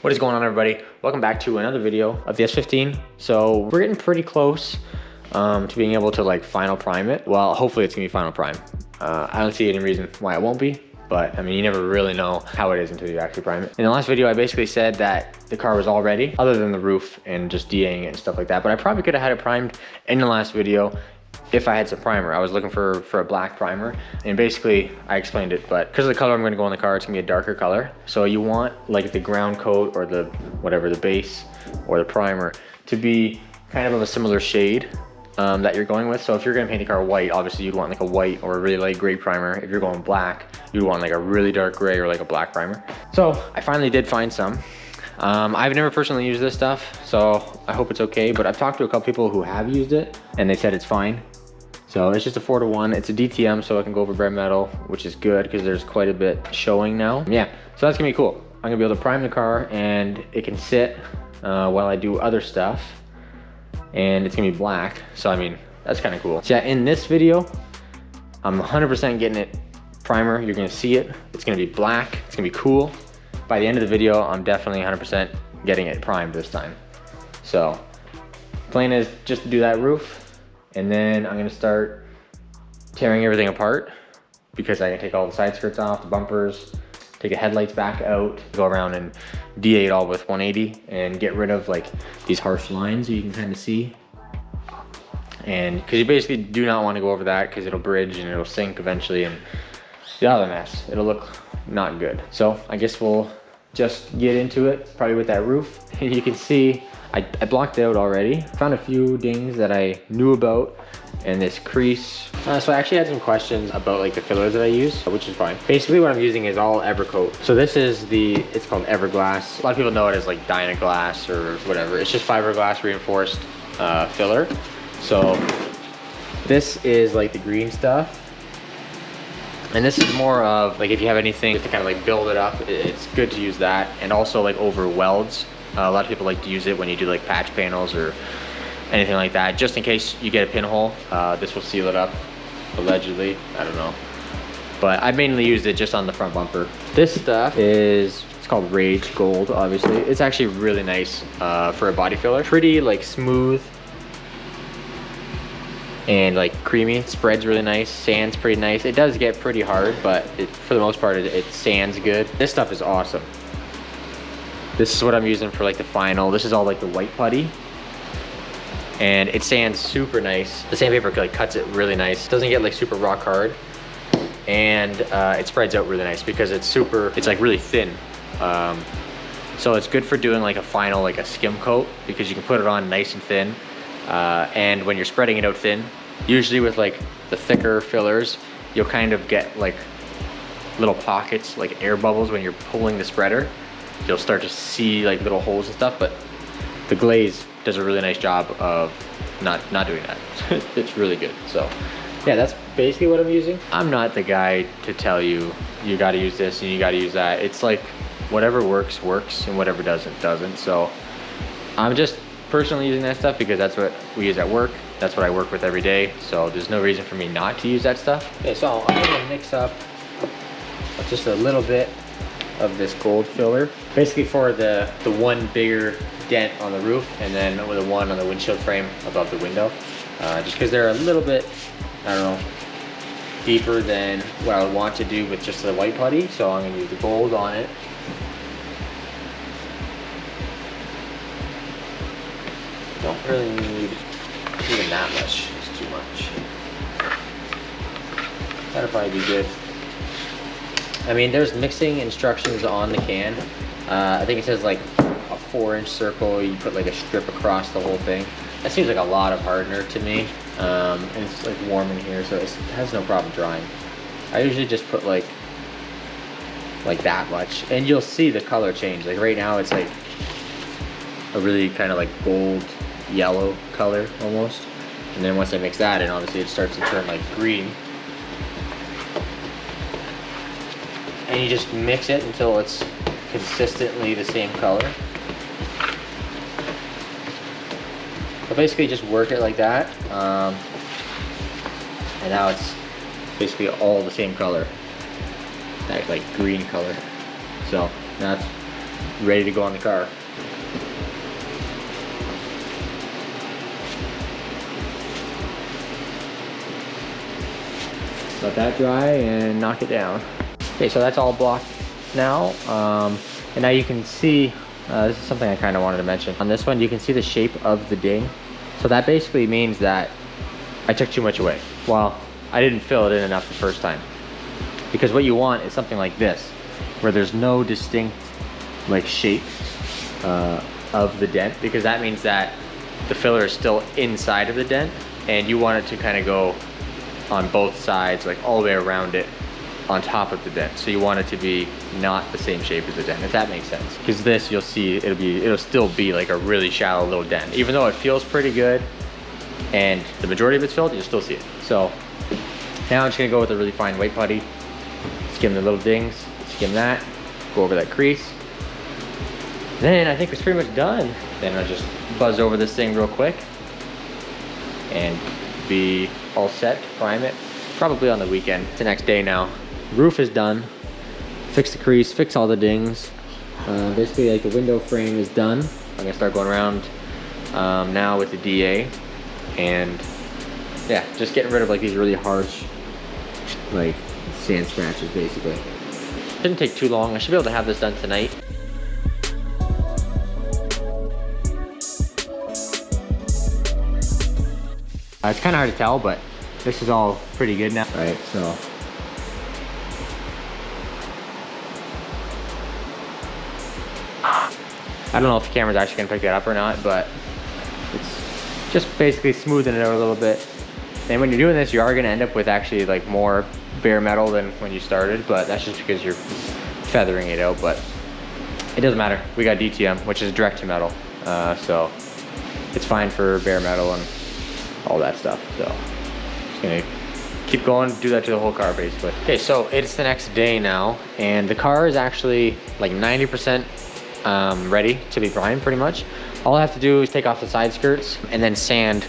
What is going on, everybody? Welcome back to another video of the S15. So we're getting pretty close to being able to like final prime it. Well, hopefully it's gonna be final prime. I don't see any reason why it won't be, but I mean, you never really know how it is until you actually prime it. In the last video, I basically said that the car was all ready, other than the roof and just DAing it and stuff like that. But I probably could have had it primed in the last video if I had some primer. I was looking for a black primer, and basically I explained it, but because of the color I'm going to go in the car, it's gonna be a darker color. So you want like the ground coat or the whatever, the base or the primer to be kind of a similar shade that you're going with. So if you're gonna paint the car white, obviously you'd want like a white or a really light gray primer. If you're going black, you'd want like a really dark gray or like a black primer. So I finally did find some. I've never personally used this stuff, so I hope it's okay, but I've talked to a couple people who have used it and they said it's fine. So it's just a 4-to-1. It's a DTM, so I can go over bare metal, which is good because there's quite a bit showing now. Yeah, so that's gonna be cool. I'm gonna be able to prime the car and it can sit while I do other stuff, and it's gonna be black. So I mean, that's kind of cool. So yeah, in this video, I'm 100% getting it primer. You're gonna see it. It's gonna be black. It's gonna be cool. By the end of the video, I'm definitely 100% getting it primed this time. So plan is just to do that roof, and then I'm gonna start tearing everything apart because I can take all the side skirts off, the bumpers, take the headlights back out, go around and DA it all with 180 and get rid of like these harsh lines so you can kind of see. And because you basically do not want to go over that because it'll bridge and it'll sink eventually, and the other mess, it'll look not good. So I guess we'll just get into it, probably with that roof. And you can see I blocked it out already. Found a few dings that I knew about and this crease. So I actually had some questions about like the fillers that I use, which is fine. Basically what I'm using is all Evercoat. So this is it's called Everglass. A lot of people know it as like Dynaglass or whatever. It's just fiberglass reinforced filler. So this is like the green stuff. And this is more of like if you have anything to kind of like build it up, it's good to use that. And also like over welds. A lot of people like to use it when you do like patch panels or anything like that, just in case you get a pinhole. This will seal it up, allegedly. I don't know. But I mainly used it just on the front bumper. This stuff it's called Rage Gold, obviously. It's actually really nice for a body filler. Pretty like smooth and like creamy. It spreads really nice, sands pretty nice. It does get pretty hard, but for the most part, it sands good. This stuff is awesome. This is what I'm using for like the final. This is all like the white putty, and it sands super nice. The sandpaper like cuts it really nice. It doesn't get like super rock hard, and it spreads out really nice because it's like really thin. So it's good for doing like a final, like a skim coat, because you can put it on nice and thin. And when you're spreading it out thin, usually with like the thicker fillers, you'll kind of get like little pockets, like air bubbles when you're pulling the spreader. You'll start to see like little holes and stuff, but the glaze does a really nice job of not doing that. It's really good. So yeah, that's basically what I'm using. I'm not the guy to tell you, you gotta use this and you gotta use that. It's like whatever works, and whatever doesn't. So I'm just personally using that stuff because that's what we use at work. That's what I work with every day. So there's no reason for me not to use that stuff. Okay, so I'm gonna mix up just a little bit of this gold filler, basically for the one bigger dent on the roof, and then with the one on the windshield frame above the window, just because they're a little bit, I don't know, deeper than what I would want to do with just the white putty. So I'm going to use the gold on it. Don't really need even that much. It's too much. That'll probably be good. I mean, there's mixing instructions on the can. I think it says like a 4-inch circle. You put like a strip across the whole thing. That seems like a lot of hardener to me. And it's like warm in here, so it has no problem drying. I usually just put like that much, and you'll see the color change. Like right now, it's like a really kind of like gold yellow color almost. And then once I mix that in, obviously it starts to turn like green. And you just mix it until it's consistently the same color. So basically just work it like that. And now it's basically all the same color. That like green color. So that's ready to go on the car. Let that dry and knock it down. Okay, so that's all blocked now. And now you can see, this is something I kind of wanted to mention. On this one, you can see the shape of the ding. So that basically means that I took too much away. Well, I didn't fill it in enough the first time. Because what you want is something like this, where there's no distinct like shape of the dent, because that means that the filler is still inside of the dent, and you want it to kind of go on both sides, like all the way around it, on top of the dent. So you want it to be not the same shape as the dent, if that makes sense. Because this, you'll see, it'll still be like a really shallow little dent. Even though it feels pretty good, and the majority of it's filled, you'll still see it. So now I'm just gonna go with a really fine white putty, skim the little dings, skim that, go over that crease. Then I think it's pretty much done. Then I'll just buzz over this thing real quick and be all set to prime it, probably on the weekend. It's the next day now. Roof is done. Fix the crease, fix all the dings. Basically, like the window frame is done. I'm gonna start going around now with the DA, and yeah, just getting rid of like these really harsh like sand scratches basically. Shouldn't take too long. I should be able to have this done tonight. It's kind of hard to tell, but this is all pretty good now, right? So I don't know if the camera's actually gonna pick that up or not, but it's just basically smoothing it out a little bit. And when you're doing this, you are gonna end up with actually like more bare metal than when you started, but that's just because you're feathering it out. But it doesn't matter. We got DTM, which is direct to metal, so it's fine for bare metal and all that stuff. So just gonna keep going, do that to the whole car basically. Okay, so it's the next day now, and the car is actually like 90% ready to be primed pretty much. All I have to do is take off the side skirts and then sand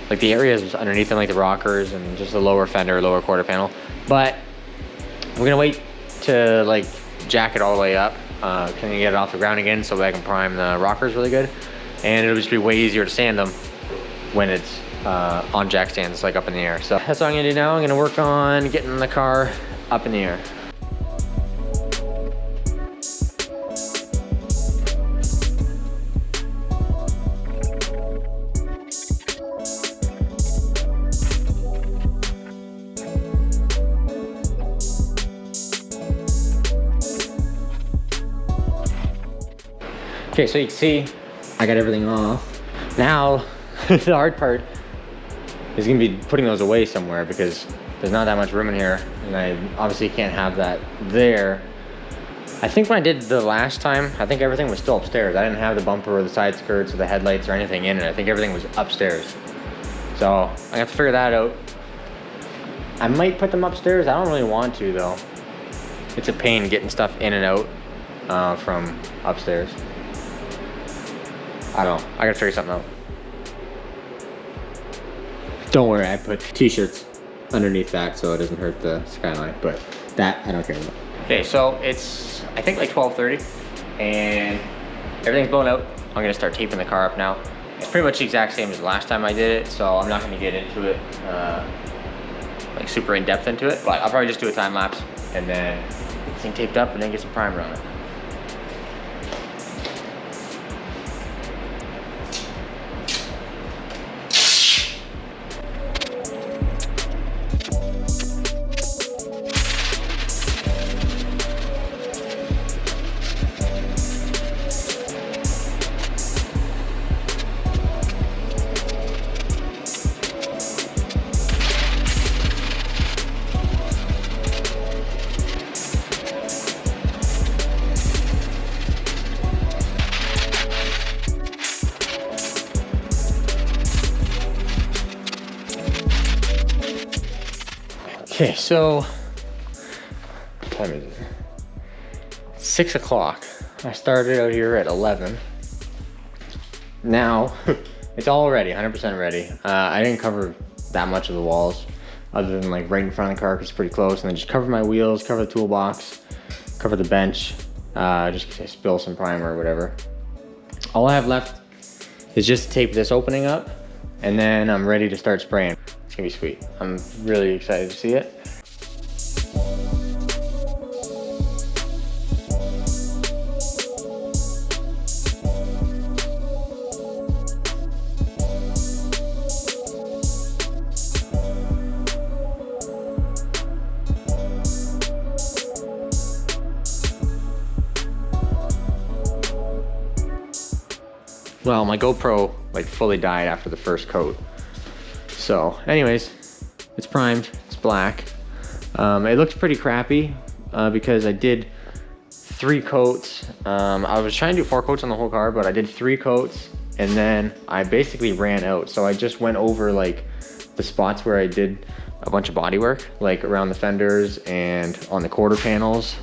like the areas underneath them, like the rockers and just the lower fender, lower quarter panel. But we're gonna wait to like jack it all the way up, can get it off the ground again so that I can prime the rockers really good. And it'll just be way easier to sand them when it's on jack stands, like up in the air. So that's what I'm gonna do now. I'm gonna work on getting the car up in the air. Okay, so you can see I got everything off. Now, the hard part is gonna be putting those away somewhere because there's not that much room in here, and I obviously can't have that there. I think when I did the last time, I think everything was still upstairs. I didn't have the bumper or the side skirts or the headlights or anything in it. I think everything was upstairs. So I have to figure that out. I might put them upstairs. I don't really want to though. It's a pain getting stuff in and out from upstairs. I don't know. I gotta figure something out. Don't worry, I put t-shirts underneath that so it doesn't hurt the skyline, but that I don't care about. Okay, so it's I think like 12:30 and everything's blown out. I'm gonna start taping the car up now. It's pretty much the exact same as the last time I did it, so I'm not gonna get into it like super in depth into it, but I'll probably just do a time lapse and then get this thing taped up and then get some primer on it. Okay, so what time is it? 6 o'clock. I started out here at 11. Now it's all ready, 100% ready. I didn't cover that much of the walls other than like right in front of the car because it's pretty close, and then just cover my wheels, cover the toolbox, cover the bench, just in case I spill some primer or whatever. All I have left is just to tape this opening up, and then I'm ready to start spraying. It's gonna be sweet. I'm really excited to see it. Well, my GoPro like fully died after the first coat. So anyways, it's primed, it's black. It looks pretty crappy because I did 3 coats. I was trying to do 4 coats on the whole car, but I did 3 coats and then I basically ran out. So I just went over like the spots where I did a bunch of body work, like around the fenders and on the quarter panels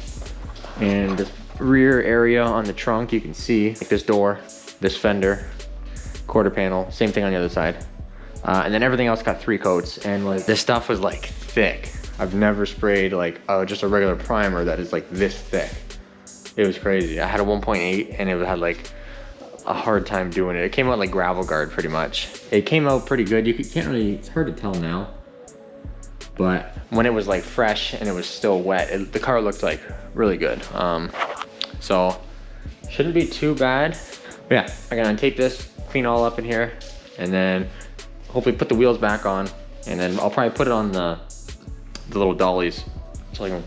and the rear area on the trunk. You can see like this door, this fender, quarter panel, same thing on the other side. And then everything else got 3 coats, and like this stuff was like thick. I've never sprayed like just a regular primer that is like this thick. It was crazy. I had a 1.8 and it had like a hard time doing it. It came out like gravel guard pretty much. It came out pretty good. Can't really, it's hard to tell now. But when it was like fresh and it was still wet, the car looked like really good. So shouldn't be too bad. But yeah, I gotta untape this, clean all up in here, and then hopefully put the wheels back on, and then I'll probably put it on the little dollies so I can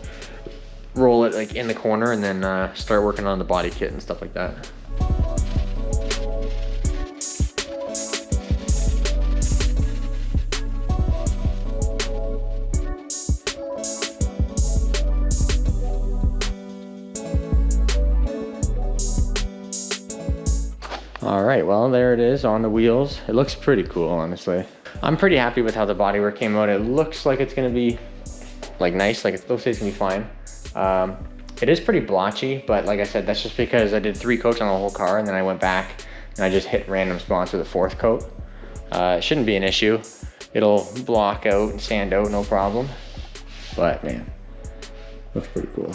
roll it like in the corner and then start working on the body kit and stuff like that. All right, well, there it is on the wheels. It looks pretty cool, honestly. I'm pretty happy with how the bodywork came out. It looks like it's gonna be like nice, like it looks like it's gonna be fine. It is pretty blotchy, but like I said, that's just because I did 3 coats on the whole car and then I went back and I just hit random spots with a 4th coat. It shouldn't be an issue. It'll block out and sand out, no problem. But man, looks pretty cool.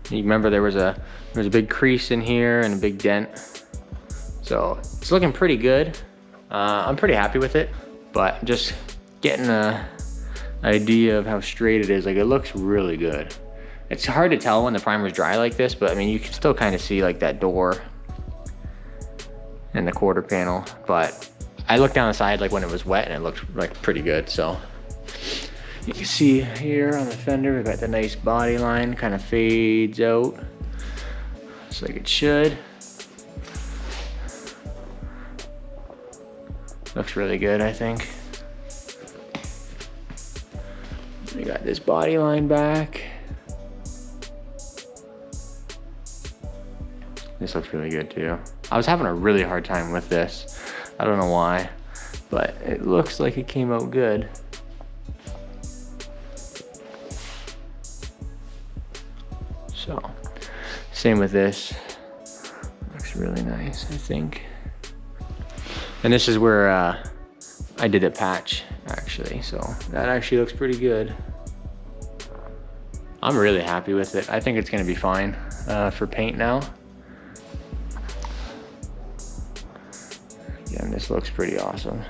You remember there was a big crease in here and a big dent. So it's looking pretty good. I'm pretty happy with it, but I'm just getting an idea of how straight it is. Like, it looks really good. It's hard to tell when the primer's dry like this, but I mean, you can still kind of see like that door and the quarter panel. But I looked down the side like when it was wet and it looked like pretty good. So you can see here on the fender, we've got the nice body line, kind of fades out. Just like it should. Looks really good, I think. We got this body line back. This looks really good too. I was having a really hard time with this. I don't know why, but it looks like it came out good. So, same with this. Looks really nice, I think. And this is where I did a patch, actually. So that actually looks pretty good. I'm really happy with it. I think it's gonna be fine for paint now. Yeah, and this looks pretty awesome.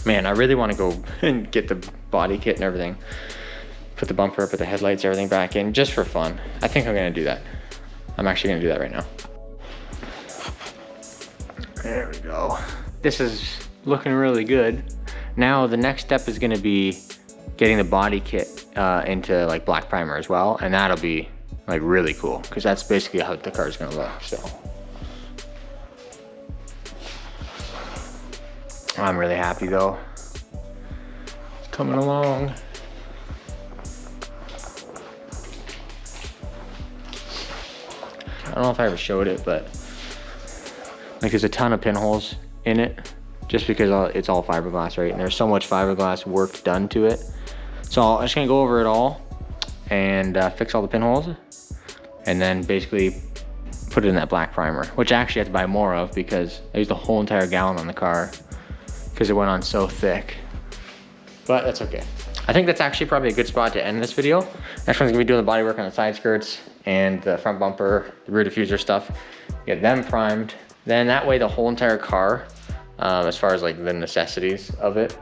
Man, I really wanna go and get the body kit and everything. Put the bumper up with the headlights, everything back in, just for fun. I think I'm gonna do that. I'm actually gonna do that right now. There we go. This is looking really good. Now the next step is gonna be getting the body kit into like black primer as well, and that'll be like really cool because that's basically how the car is gonna look. So I'm really happy though. It's coming along. I don't know if I ever showed it, but like there's a ton of pinholes in it just because it's all fiberglass, right? And there's so much fiberglass work done to it. So I'm just gonna go over it all and fix all the pinholes and then basically put it in that black primer, which I actually have to buy more of because I used a whole entire gallon on the car because it went on so thick, but that's okay. I think that's actually probably a good spot to end this video. Next one's gonna be doing the bodywork on the side skirts and the front bumper, the rear diffuser stuff. Get them primed. Then that way the whole entire car, as far as like the necessities of it,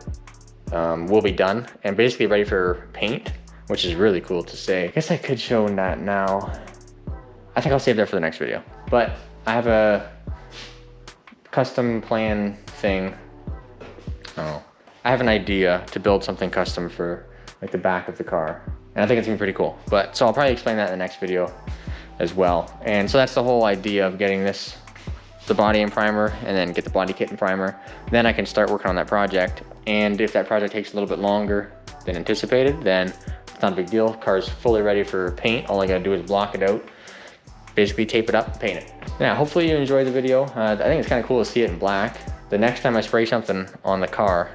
will be done and basically ready for paint, which is really cool to say. I guess I could show that now. I think I'll save that for the next video. But I have a custom plan thing. Oh, I have an idea to build something custom for like the back of the car. And I think it's gonna be pretty cool. But so I'll probably explain that in the next video as well. And so that's the whole idea of getting this, the body and primer, and then get the body kit and primer. Then I can start working on that project. And if that project takes a little bit longer than anticipated, then it's not a big deal. Car's fully ready for paint. All I gotta do is block it out, basically tape it up, paint it. Yeah, hopefully you enjoyed the video. I think it's kind of cool to see it in black. The next time I spray something on the car,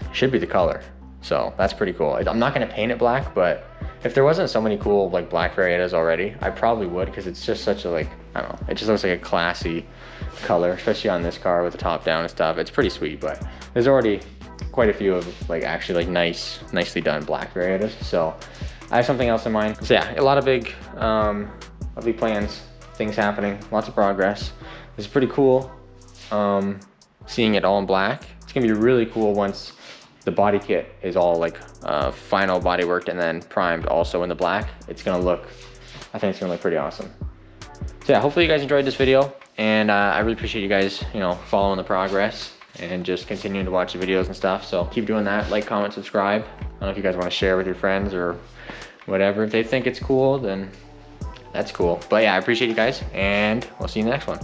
it should be the color. So that's pretty cool. I'm not gonna paint it black, but if there wasn't so many cool like black Varietas already, I probably would, because it's just such a like, I don't know, it just looks like a classy color, especially on this car with the top down and stuff. It's pretty sweet, but there's already quite a few of like actually like nicely done black Varietas. So I have something else in mind. So yeah, a lot of big plans, things happening, lots of progress. It's pretty cool seeing it all in black. It's gonna be really cool once the body kit is all like final body worked and then primed also in the black. It's gonna look, I think it's gonna look pretty awesome. So yeah, hopefully you guys enjoyed this video, and I really appreciate you guys, you know, following the progress and just continuing to watch the videos and stuff. So keep doing that, like, comment, subscribe. I don't know if you guys want to share with your friends or whatever. If they think it's cool, then that's cool. But yeah, I appreciate you guys, and we'll see you in the next one.